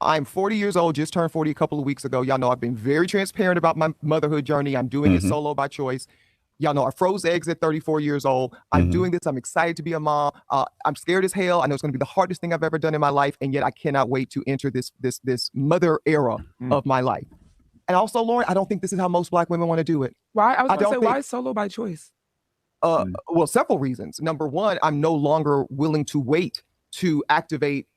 I'm 40 years old, just turned 40 a couple of weeks ago. Y'all know I've been very transparent about my motherhood journey. I'm doing it solo by choice. Y'all know I froze eggs at 34 years old. I'm doing this. I'm excited to be a mom. I'm scared as hell. I know it's going to be the hardest thing I've ever done in my life, and yet I cannot wait to enter this mother era of my life. And also, Lauren, I don't think this is how most Black women want to do it. Why? I was going to say, why solo by choice? Well, several reasons. Number one, I'm no longer willing to wait to activate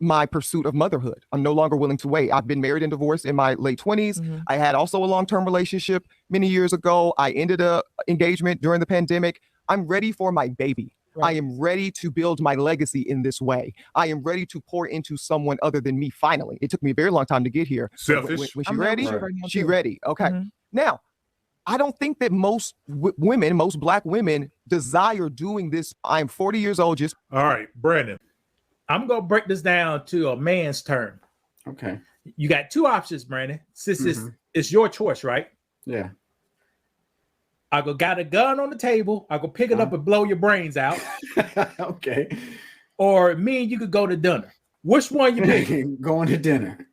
my pursuit of motherhood. I'm no longer willing to wait. I've been married and divorced in my late 20s. I had also a long-term relationship many years ago. I ended a engagement during the pandemic. I'm ready for my baby. Right. I am ready to build my legacy in this way. I am ready to pour into someone other than me finally. It took me a very long time to get here. Selfish. When she ready? She ready. Okay. Now, I don't think that most women, most Black women desire doing this. I'm 40 years old. Just all right, Brandon. I'm going to break this down to a man's term. Okay. You got two options, Brandon. Since it's your choice, right? Yeah. I got a gun on the table. I go pick it up and blow your brains out. Okay. Or me and you could go to dinner. Which one you pick? Going to dinner.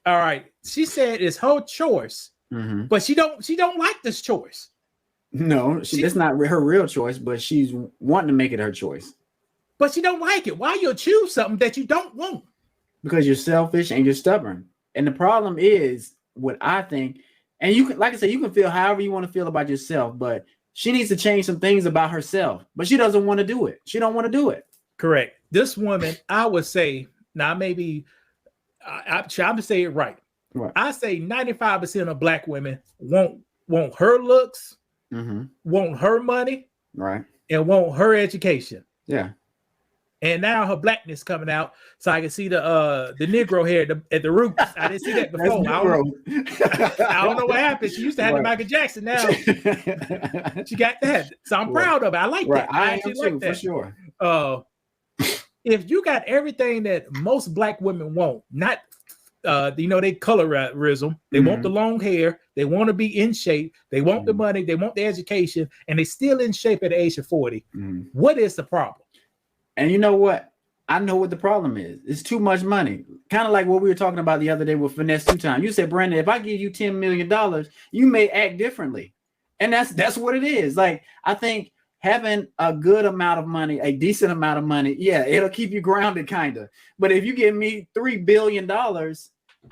All right. She said it's her choice, but she don't like this choice. No, that's not her real choice, but she's wanting to make it her choice. But she don't like it. Why you choose something that you don't want? Because you're selfish and you're stubborn. And the problem is what I think, and you can, like I said, you can feel however you want to feel about yourself, but she needs to change some things about herself, but she doesn't want to do it. She don't want to do it. Correct. This woman, I would say, now maybe I'm trying to say it right. I say 95% of Black women want her looks, want her money, right, and want her education. Yeah. And now her blackness coming out, so I can see the Negro hair at the roots. I didn't see that before. I don't know what happened. She used to have the Michael Jackson. Now she got that. So I'm proud of it. I like that. I actually like that. For sure. If you got everything that most Black women want, not they colorism, they want the long hair, they want to be in shape, they want the money, they want the education, and they still in shape at the age of 40. What is the problem? And you know what? I know what the problem is. It's too much money. Kind of like what we were talking about the other day with Finesse 2 Times. You said, Brandon, if I give you $10 million, you may act differently. And that's what it is. Like, I think having a good amount of money, a decent amount of money, yeah, it'll keep you grounded, kind of. But if you give me $3 billion,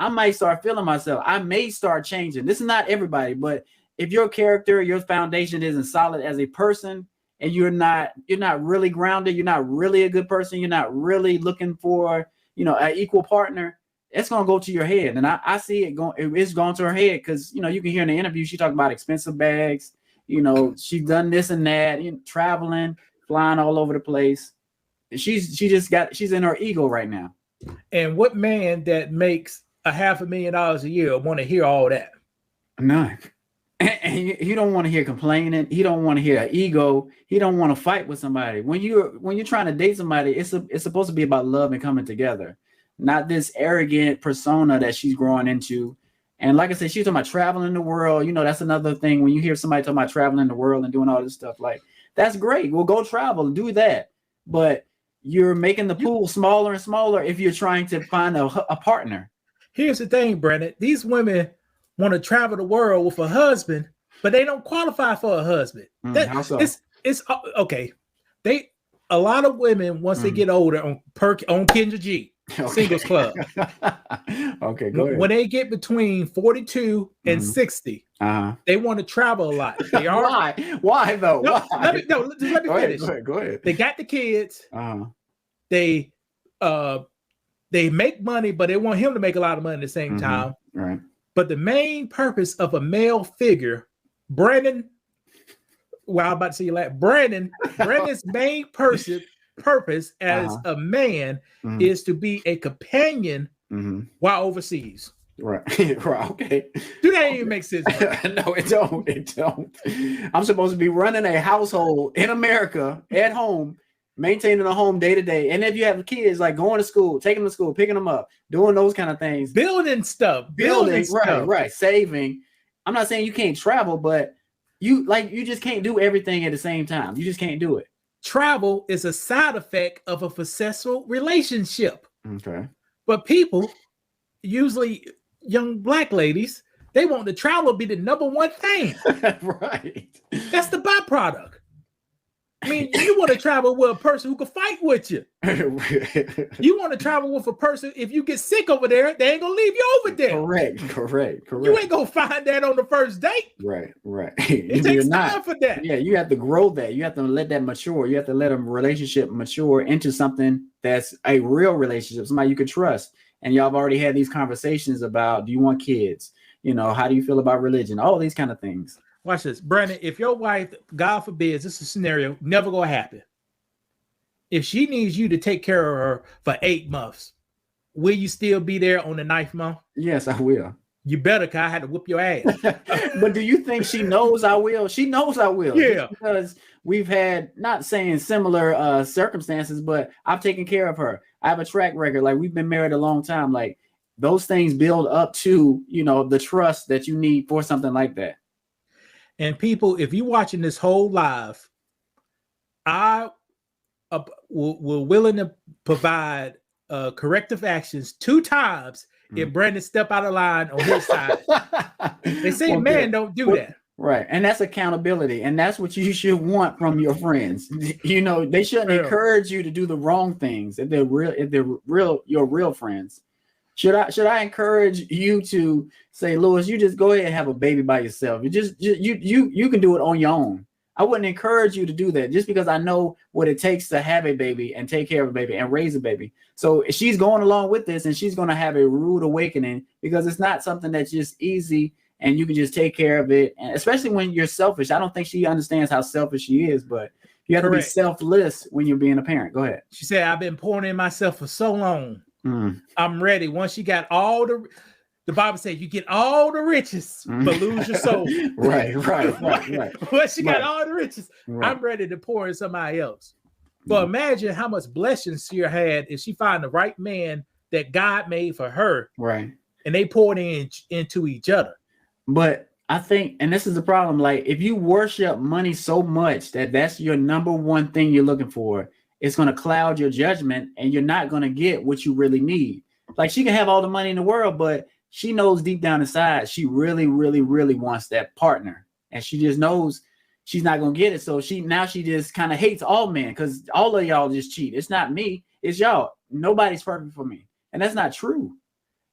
I might start feeling myself. I may start changing. This is not everybody, but if your character, your foundation isn't solid as a person, and you're not really grounded, you're not really a good person, you're not really looking for, an equal partner, it's gonna go to your head. And I see it going, it's going to her head because you can hear in the interview she talked about expensive bags, she's done this and that, traveling, flying all over the place. She's in her ego right now. And what man that makes $500,000 a year want to hear all that? None. And he don't want to hear complaining. He don't want to hear ego. He don't want to fight with somebody. When you're trying to date somebody, it's supposed to be about love and coming together, not this arrogant persona that she's growing into. And like I said, she's talking about traveling the world. That's another thing. When you hear somebody talking about traveling the world and doing all this stuff, like, that's great. Well, go travel and do that. But you're making the pool smaller and smaller if you're trying to find a partner. Here's the thing, Brandon. These women want to travel the world with a husband, but they don't qualify for a husband. How so? It's okay. A lot of women once they get older on Kendra G Singles Club. Okay, go ahead. When they get between 42 and 60, they want to travel a lot. They are why though? No, why? let me finish. Go ahead. They got the kids. They make money, but they want him to make a lot of money at the same time. Right. But the main purpose of a male figure, Brandon, I'm about to say you laugh. Brandon's main purpose as a man is to be a companion while overseas. Right. Right. Okay. Do that even make sense? No, it don't. It don't. I'm supposed to be running a household in America at home, maintaining a home day to day. And if you have kids, like going to school, taking them to school, picking them up, doing those kind of things, building stuff. Right. Saving. I'm not saying you can't travel, but you just can't do everything at the same time. You just can't do it. Travel is a side effect of a successful relationship. Okay. But people usually young black ladies, they want the travel be the number one thing. Right. That's the byproduct. I mean, you want to travel with a person who can fight with you. You want to travel with a person, if you get sick over there, they ain't gonna leave you over there. Correct. You ain't gonna find that on the first date. Right. It takes time for that. Yeah, you have to grow that. You have to let that mature. You have to let a relationship mature into something that's a real relationship, somebody you can trust. And y'all have already had these conversations about, do you want kids? You know, how do you feel about religion? All these kind of things. Watch this, Brandon. If your wife, God forbid, this is a scenario, never gonna happen. If she needs you to take care of her for 8 months, will you still be there on the 9th month? Yes, I will. You better, cause I had to whip your ass. But do you think she knows I will? She knows I will. Yeah. Because we've had, not saying similar circumstances, but I've taken care of her. I have a track record. Like, we've been married a long time. Like, those things build up to, you know, the trust that you need for something like that. And people, if you're watching this whole live, I will willing to provide corrective actions 2 times if Brandon step out of line on his side. They say, man, don't do that. Right. And that's accountability. And that's what you should want from your friends. You know, they shouldn't encourage you to do the wrong things if they're your real friends. Should I encourage you to say, Lewis, you just go ahead and have a baby by yourself? You can do it on your own. I wouldn't encourage you to do that just because I know what it takes to have a baby and take care of a baby and raise a baby. So she's going along with this, and she's going to have a rude awakening because it's not something that's just easy and you can just take care of it. And especially when you're selfish. I don't think she understands how selfish she is, but you have to be selfless when you're being a parent. Go ahead. She said, I've been pouring in myself for so long. I'm ready. Once you got all the Bible says you get all the riches, but lose your soul. Right. Once you got all the riches, I'm ready to pour in somebody else. But imagine how much blessings she had if she find the right man that God made for her. Right. And they poured into each other. But I think, and this is the problem, like if you worship money so much that that's your number one thing you're looking for, it's going to cloud your judgment and you're not going to get what you really need. Like she can have all the money in the world, but she knows deep down inside, she really, really, really wants that partner. And she just knows she's not going to get it. So she just kind of hates all men because all of y'all just cheat. It's not me. It's y'all. Nobody's perfect for me. And that's not true.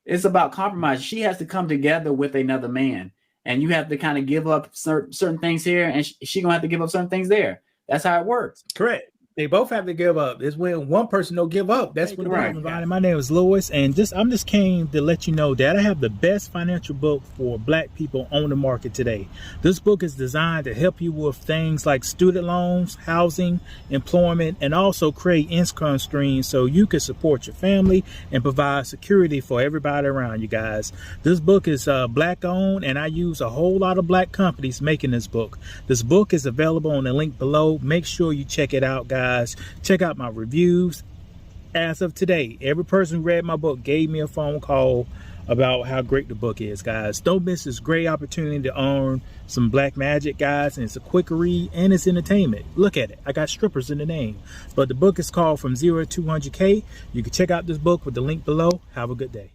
It's about compromise. She has to come together with another man. And you have to kind of give up certain things here. And she going to have to give up certain things there. That's how it works. Correct. They both have to give up. It's when one person don't give up. That's what everybody. My name is Lewis, and I'm just came to let you know that I have the best financial book for Black people on the market today. This book is designed to help you with things like student loans, housing, employment, and also create income streams so you can support your family and provide security for everybody around you guys. This book is Black owned, and I use a whole lot of Black companies making this book. This book is available on the link below. Make sure you check it out, guys. Check out my reviews. As of today, every person who read my book gave me a phone call about how great the book is, guys. Don't miss this great opportunity to earn some black magic, guys. And it's a quick read and it's entertainment. Look at it. I got strippers in the name. But the book is called From Zero to 200K. You can check out this book with the link below. Have a good day.